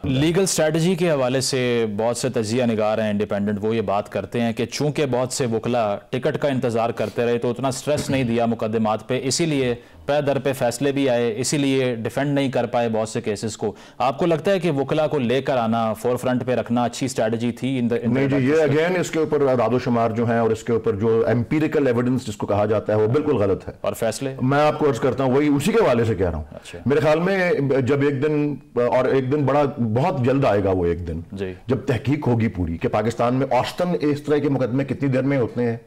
Legal strategy के हवाले से बहुत से तजिया निगार हैं इंडिपेंडेंट, वो ये बात करते हैं कि चूंकि बहुत से वकला टिकट का इंतज़ार करते रहे तो उतना स्ट्रेस नहीं दिया मुकदमात पे, इसीलिए पे दर पे फैसले भी आए, इसीलिए डिफेंड नहीं कर पाए बहुत से केसेस को। आपको लगता है कि वकला को लेकर आना, फोर फ्रंट पे रखना अच्छी स्ट्रेटजी थी? नहीं जी, ये अगेन इसके ऊपर आदादोशुमार जो है और इसके ऊपर जो एम्पीरिकल एविडेंस जिसको कहा जाता है वो बिल्कुल गलत है। और फैसले मैं आपको अर्ज करता हूँ, वही उसी के हवाले से कह रहा हूँ। अच्छा। मेरे ख्याल में जब एक दिन बड़ा बहुत जल्द आएगा वो एक दिन जब तहकीक होगी पूरी कि पाकिस्तान में औसतन इस तरह के मुकदमे कितनी देर में होते हैं,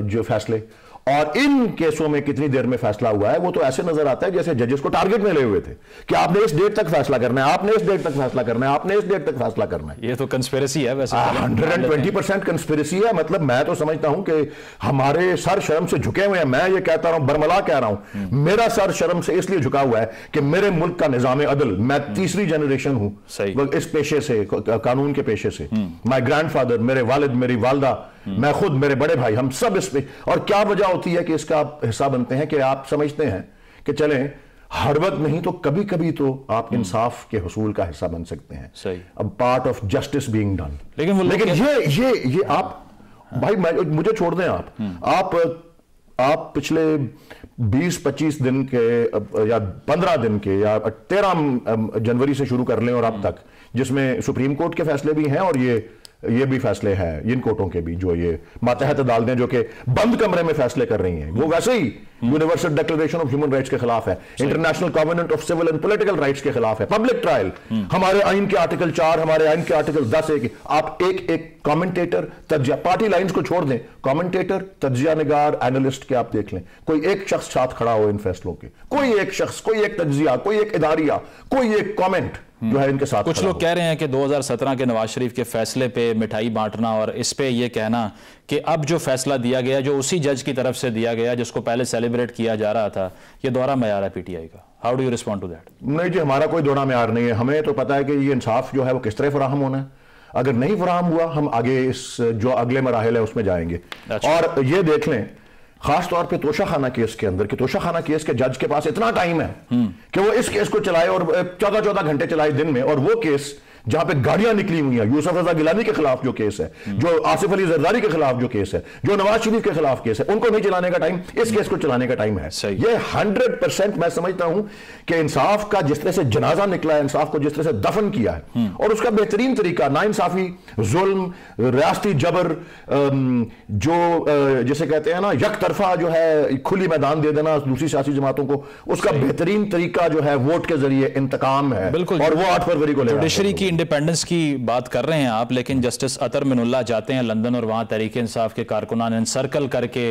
जो फैसले, और इन केसों में कितनी देर में फैसला हुआ है, वो तो ऐसे नजर आता है जैसे जजेस को टारगेट में ले हुए थे कि आपने इस डेट तक फैसला करना है, आपने इस डेट तक फैसला करना है, आपने इस डेट तक फैसला करना है। ये तो कंस्पिरेसी है वैसे। 120% कंस्पिरेसी है। मतलब मैं तो समझता हूं कि हमारे सर शर्म से झुके हुए हैं। मैं ये कहता रहा हूं, बरमला कह रहा हूं, मेरा सर शर्म से इसलिए झुका हुआ है कि मेरे मुल्क का निजाम अदल, मैं तीसरी जनरेशन हूं इस पेशे से, कानून के पेशे से। माय ग्रैंडफादर, मेरे वालिद, मेरी वालदा, मैं खुद, मेरे बड़े भाई, हम सब इस पे। और क्या वजह होती है कि इसका हिस्सा बनते हैं कि आप समझते हैं कि चलें हर वक्त नहीं तो कभी कभी तो आप इंसाफ के हुसूल का हिस्सा बन सकते हैं। सही। अब part of justice being done. लेकिन ये आप भाई, मुझे छोड़ दें। आप पिछले 20-25 दिन के या 15 दिन के या 13 जनवरी से शुरू कर लें और अब तक, जिसमें सुप्रीम कोर्ट के फैसले भी हैं और ये भी फैसले हैं इन कोर्टों के भी, जो ये मातहत अदालतें जो कि बंद कमरे में फैसले कर रही हैं, वो वैसे ही universal declaration of human rights के खिलाफ है, international covenant of civil and political rights के खिलाफ है, पब्लिक ट्रायल, हमारे आइन के आर्टिकल 4, हमारे आइन के आर्टिकल 10 एक। आप एक कमेंटेटर, तज्जिया, पार्टी लाइंस को छोड़ दें, कमेंटेटर, तज्जिया निगार, एनालिस्ट के आप देख लें, कोई एक शख्स साथ खड़ा हो इन फैसलों के, कोई एक शख्स, कोई एक तज्जिया, कोई एक इदारिया, कोई एक कमेंट जो है इनके साथ। कुछ लोग कह रहे हैं कि 2017 के नवाज शरीफ के फैसले पे मिठाई बांटना और इस पे ये कहना कि अब जो फैसला दिया गया, जो उसी जज की तरफ से दिया गया जिसको पहले सेलिब्रेट किया जा रहा था, ये दोहरा मयार है पीटीआई का। How do you respond to that? नहीं जी, हमारा कोई दोहरा मयार नहीं है। हमें तो पता है कि ये इंसाफ जो है वो किस तरह फराहम होना है। अगर नहीं फराहम हुआ, हम आगे इस जो अगले मराहिल है उसमें जाएंगे। और ये देख लें, खास तौर पे तोशाखाना केस के अंदर, कि तोशाखाना केस के जज के पास इतना टाइम है कि वो इस केस को चलाए और 14-14 घंटे चलाए दिन में, और वो केस जहां पे गाड़ियां निकली हुई हैं, यूसुफ रजा गिलानी के खिलाफ जो केस है, जो आसिफ अली जरदारी के खिलाफ जो केस है, जो नवाज शरीफ के खिलाफ केस है, उनको नहीं चलाने का टाइम, इस केस को चलाने का टाइम है। ये 100% मैं समझता हूं कि इंसाफ का जिस तरह से जनाजा निकला है, इंसाफ को जिस तरह से दफन किया है, और उसका बेहतरीन तरीका, नाइंसाफी, जुल्म, रियासती जबर, जो जिसे कहते हैं ना यक तरफा जो है खुली मैदान दे देना दूसरी सियासी जमातों को, उसका बेहतरीन तरीका जो है वोट के जरिए इंतकाम है। और वो 8 फरवरी को जुडिशरी की इंडिपेंडेंस की बात कर रहे हैं आप, लेकिन जस्टिस अतर मिनुल्लाह जाते हैं लंदन और वहां तहरीक इंसाफ के कारकुनान एनसर्कल करके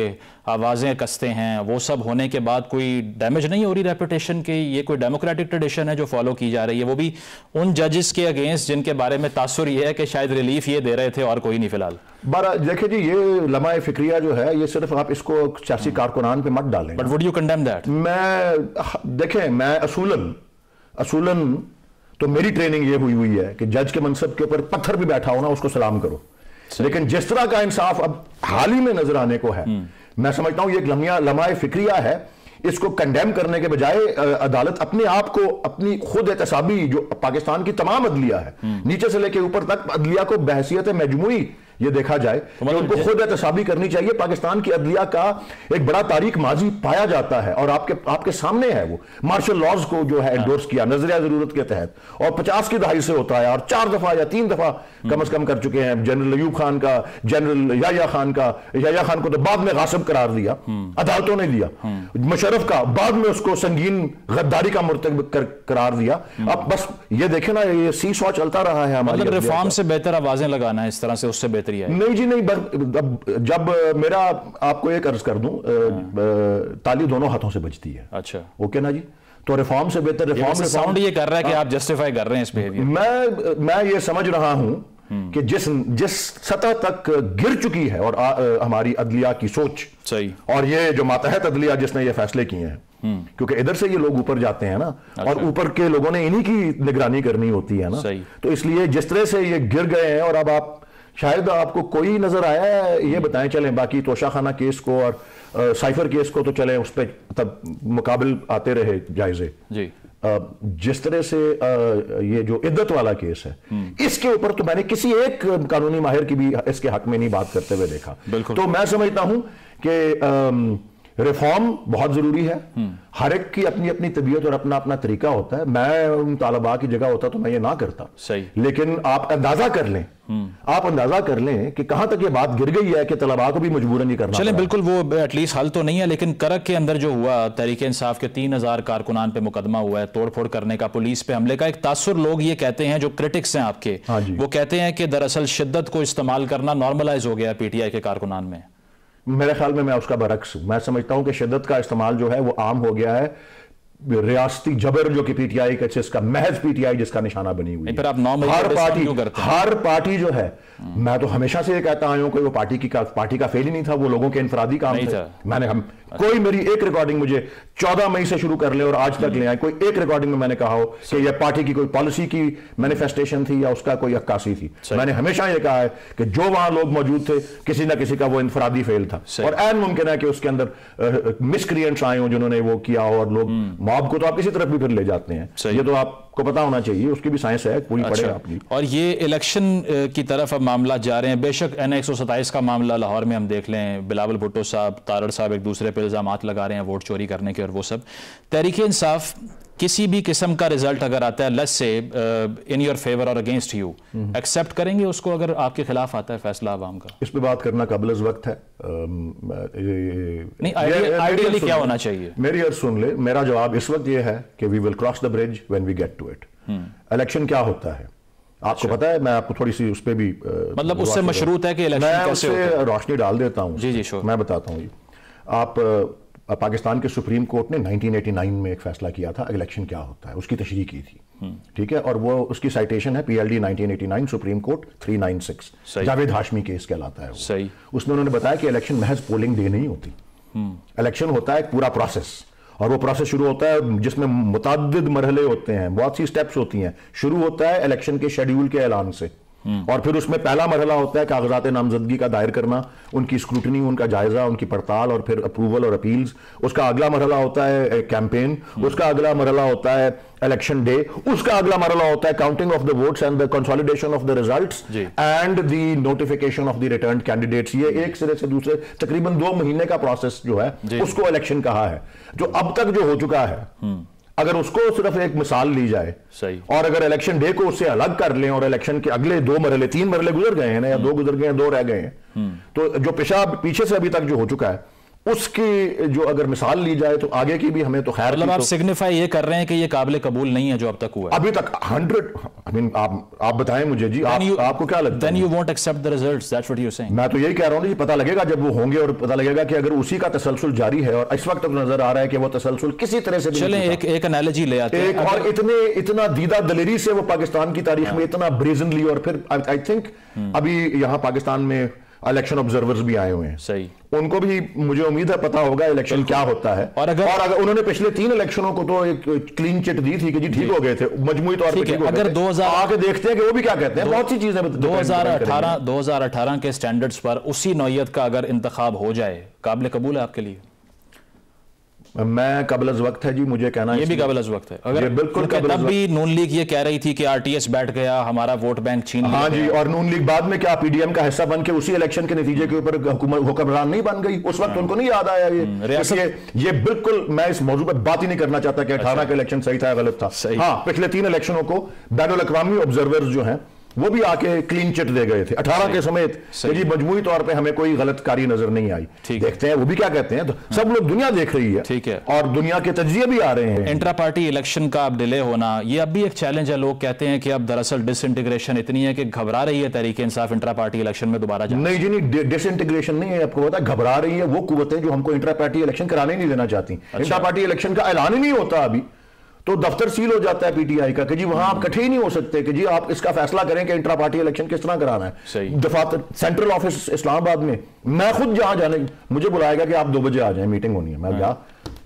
आवाजें कसते हैं। वो सब होने के बाद कोई डैमेज नहीं हो रही रेपुटेशन की? ये कोई डेमोक्रेटिक ट्रेडिशन है जो फॉलो की जा रही है, वो भी उन जजेस के अगेंस्ट जिनके बारे में तासुर ये है कि शायद रिलीफ ये दे रहे थे और कोई नहीं फिलहाल? देखिए जी, ये लम्हा फिक्रिया जो है, ये सिर्फ आप इसको सियासी कारकुनान पे मत डालें। But would you condemn that? मैं असूलन तो मेरी ट्रेनिंग ये हुई है कि जज के मनसब के ऊपर पत्थर भी बैठा हो ना, उसको सलाम करो। लेकिन जिस तरह का इंसाफ अब हाल ही में नजर आने को है, मैं समझता हूं ये एक लम्हा फिक्रिया है। इसको कंडेम करने के बजाय अदालत अपने आप को, अपनी खुद एहतसाबी जो पाकिस्तान की तमाम अदलिया है, नीचे से लेकर ऊपर तक अदलिया को बहसियत मजमूई ये देखा जाए तो उनको खुद एहतसाबी करनी चाहिए। पाकिस्तान की अदलिया का एक बड़ा तारीख माजी पाया जाता है और आपके सामने है। वो मार्शल लॉज को जो है एंडोर्स किया नजरिया जरूरत के तहत, और 50 की दहाई से होता है, और 4 दफा या 3 दफा कम से कम कर चुके हैं। जनरल अयूब खान का, जनरल याया खान को तो बाद में गासिब करार दिया, अदालतों ने दिया। मुशर्रफ का बाद में उसको संगीन गद्दारी का मुर्तकब करार दिया। अब बस ये देखें ना, ये सी सॉ चलता रहा है हमारे। मतलब रिफॉर्म से बेहतर आवाजें लगाना है इस तरह से, उससे बेहतर है? नहीं जी नहीं। जब मेरा आपको एक अर्ज कर दूं, ताली दोनों हाथों से बजती है। अच्छा, ओके ना जी। तो रिफॉर्म से बेहतर रिफॉर्म साउंड ये कर रहा है कि आप जस्टिफाई कर रहे हैं इस बिहेवियर। मैं ये समझ रहा हूं कि जिस सतह तक गिर चुकी है और हमारी अदलिया की सोच, सही, और ये जो मातहत अदलिया जिसने ये फैसले किए हैं, क्योंकि इधर से ये लोग ऊपर जाते हैं ना। अच्छा। और ऊपर के लोगों ने इन्हीं की निगरानी करनी होती है ना। तो इसलिए जिस तरह से ये गिर गए हैं, और अब आप शायद आपको कोई नजर आया है, ये बताएं। चलें बाकी तोशाखाना केस को और साइफर केस को तो चलें उस पर तब मुकाबल आते रहे जायजे जी, जिस तरह से ये जो इद्दत वाला केस है, इसके ऊपर तो मैंने किसी एक कानूनी माहिर की भी इसके हक में नहीं बात करते हुए देखा। तो मैं समझता हूं कि रिफॉर्म बहुत जरूरी है। हर एक की अपनी अपनी तबीयत और अपना अपना तरीका होता है। मैं उन तालिबा की जगह होता तो मैं ये ना करता। सही। लेकिन आप अंदाजा कर लें, आप अंदाजा कर लें कि कहां तक ये बात गिर गई है कि तलबा को भी मजबूरन ये करना। चलें, बिल्कुल वो एटलीस्ट हल तो नहीं है, लेकिन करक के अंदर जो हुआ, तहरीक इंसाफ के 3000 कारकुनान पे मुकदमा हुआ है तोड़फोड़ करने का, पुलिस पे हमले का। एक तासुर लोग ये कहते हैं, जो क्रिटिक्स हैं आपके, वो कहते हैं कि दरअसल शिद्दत को इस्तेमाल करना नॉर्मलाइज हो गया पीटीआई के कारकुनान में। मेरे ख्याल में मैं उसका बरक्स हूं। मैं समझता हूं कि शिद्दत का इस्तेमाल जो है वो आम हो गया है। रियासती जबर जो कि पीटीआई का, जिसका महज पीटीआई जिसका निशाना बनी हुई है। हर पार्टी जो है, मैं तो हमेशा से ये कहता आया हूं कि वो पार्टी का फेल ही नहीं था, वो लोगों के इनफरादी काम थे। कोई मेरी एक रिकॉर्डिंग मुझे 14 मई से शुरू कर ले और आज तक ले आए, कोई एक रिकॉर्डिंग में मैंने कहा हो कि यह पार्टी की कोई पॉलिसी की मैनिफेस्टेशन थी या उसका कोई अक्कासी थी। मैंने हमेशा यह कहा है कि जो वहां लोग मौजूद थे, किसी ना किसी का वो इनफरादी फेल था, और ऐन मुमकिन है कि उसके अंदर मिसक्रिएंट्स आए हो जिन्होंने वो किया हो, और लोग मॉब को तो आप किसी तरफ भी फिर ले जाते हैं। ये तो आपको पता होना चाहिए, उसकी भी साइंस है पूरी। पड़ेगा आपकी। और ये इलेक्शन की तरफ अब मामला जा रहे हैं। बेशक NA-127 का मामला लाहौर में हम देख लें, बिलावल भुट्टो साहब, तारड़ साहब एक दूसरे पर इल्जामात लगा रहे हैं वोट चोरी करने के और वो सब। तहरीक इंसाफ किसी भी किस्म का रिजल्ट अगर आता है, let's say in your favour और अगेंस्ट यू, एक्सेप्ट करेंगे उसको अगर आपके खिलाफ आता है फैसला अवाम का? इस पे बात करना काबिल वक्त है। नहीं, आइडियली क्या होना चाहिए? मेरी अर्ज सुन ले। मेरा जवाब इस वक्त ये है कि we will cross the bridge when we get to it. Election क्या होता है आपको पता है। मैं आपको थोड़ी सी उस पर भी मतलब उससे मशरूत है कि इलेक्शन कैसे होता है? रोशनी डाल देता हूं। जी जी श्योर। मैं बताता हूं। आप पाकिस्तान के सुप्रीम कोर्ट ने 1989 में एक फैसला किया था, इलेक्शन क्या होता है, उसकी तशरीह की थी। ठीक है, और वो उसकी साइटेशन है PLD 1989 supreme court 396, Javed Hashmi case कहलाता है वो। सही। उसमें उन्होंने बताया कि इलेक्शन महज पोलिंग डे नहीं होती, इलेक्शन होता है एक पूरा प्रोसेस, और वो प्रोसेस शुरू होता है जिसमें मुतअद्दिद मरहले होते हैं, बहुत सी स्टेप्स होती हैं। शुरू होता है इलेक्शन के शेड्यूल के ऐलान से, और फिर उसमें पहला मरहला होता है कागजात नामजदगी का दायर करना, उनकी स्क्रूटनी, उनका जायजा, उनकी पड़ताल, और फिर अप्रूवल और अपील्स। उसका अगला मरहला होता है कैंपेन, उसका अगला मरहला होता है इलेक्शन डे, उसका अगला मरहला होता है counting of the votes and the consolidation of the results and the notification of the returned candidates. ये एक सिरे से दूसरे तकरीबन 2 महीने का प्रोसेस जो है उसको इलेक्शन कहा है। जो अब तक जो हो चुका है, अगर उसको सिर्फ एक मिसाल ली जाए, सही, और अगर इलेक्शन डे को उससे अलग कर लें और इलेक्शन के अगले 2 मरहले, 3 मरहले गुजर गए हैं ना, या 2 गुजर गए हैं, 2 रह गए हैं, तो जो पीछे से अभी तक जो हो चुका है उसकी जो अगर मिसाल ली जाए तो आगे की भी हमें तो खैर। मतलब आप सिग्निफाई ये कर रहे हैं कि ये काबिल कबूल नहीं है जो अब तक हुआ है? अभी तक 100 आप बताएं मुझे जी, आपको क्या लगता है? Then you won't accept the results, that's what you're saying. मैं तो यही कह रहा हूं जी, पता लगेगा जब वो होंगे, और पता लगेगा कि अगर उसी का तसलसल जारी है, और इस वक्त तक नजर आ रहा है कि वो तसलसल किसी तरह से। चलें एक एनालॉजी ले आते हैं। और इतना दीदा दलेरी से वो पाकिस्तान की तारीख में इतना ब्रेजनली, और फिर आई थिंक अभी यहां पाकिस्तान में इलेक्शन ऑब्जर्वर्स भी आए हुए हैं। सही। उनको भी मुझे उम्मीद है पता होगा इलेक्शन क्या होता है। और अगर उन्होंने पिछले 3 इलेक्शनों को तो एक क्लीन चिट दी थी कि जी ठीक हो गए थे, मजमूई तौर पे ठीक हो गए थे। आके देखते हैं कि वो भी क्या कहते हैं। बहुत सी चीजें 2018 के स्टैंडर्ड्स पर उसी नौयत का अगर इंतखाब हो जाए, काबिल कबूल है आपके लिए? मैं काबिल वक्त है जी मुझे कहना, ये भी काबिल वक्त है। अगर बिल्कुल तब भी नून लीग ये कह रही थी कि RTS बैठ गया, हमारा वोट बैंक छीन लिया। हाँ जी, और नून लीग बाद में क्या PDM का हिस्सा बन के उसी इलेक्शन के नतीजे के ऊपर हुक्मरान नहीं बन गई? उस वक्त उनको नहीं याद आया ये बिल्कुल। मैं इस मौजूद पर बात ही नहीं करना चाहता कि 18 का इलेक्शन सही था या गलत था। हाँ, पिछले 3 इलेक्शनों को बैनुल अक़वामी ऑब्जर्वर्स जो हैं वो भी आके क्लीन चिट दे गए थे 18 के समेत, जी मजमूई तौर पे हमें कोई गलतकारी नजर नहीं आई। देखते हैं वो भी क्या कहते हैं। तो सब लोग दुनिया देख रही है, ठीक है, और दुनिया के तज्जिए भी आ रहे हैं। इंट्रा पार्टी इलेक्शन का अब डिले होना, ये अब भी एक चैलेंज है। लोग कहते हैं कि अब दरअसल डिसइंटीग्रेशन इतनी है कि घबरा रही है Tehreek Insaf intra party election में दोबारा जाने। नहीं जी, नहीं, डिसइंटीग्रेशन नहीं है। आपको पता है, घबरा रही है वो कुव्वतें जो हमको इंट्रा पार्टी इलेक्शन कराने नहीं देना चाहती। इंट्रा पार्टी इलेक्शन का ऐलान ही नहीं होता अभी, तो दफ्तर सील हो जाता है PTI का कि जी वहां आप इकट्ठे ही नहीं हो सकते कि जी आप इसका फैसला करें कि इंट्रा पार्टी इलेक्शन किस तरह कराना है। दफातर सेंट्रल ऑफिस इस्लामाबाद में मैं खुद जहां जाने, मुझे बुलाएगा कि आप 2 बजे आ जाएं, मीटिंग होनी है। मैं गया,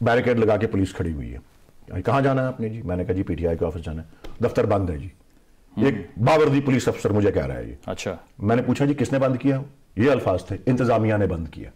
बैरिकेड लगा के पुलिस खड़ी हुई है। कहां जाना है आपने? जी मैंने कहा जी PTI के ऑफिस जाना है। दफ्तर बंद है जी। एक बावर्दी पुलिस अफसर मुझे कह रहा है ये। अच्छा। मैंने पूछा जी किसने बंद किया? ये अल्फाज थे, इंतजामिया ने बंद किया।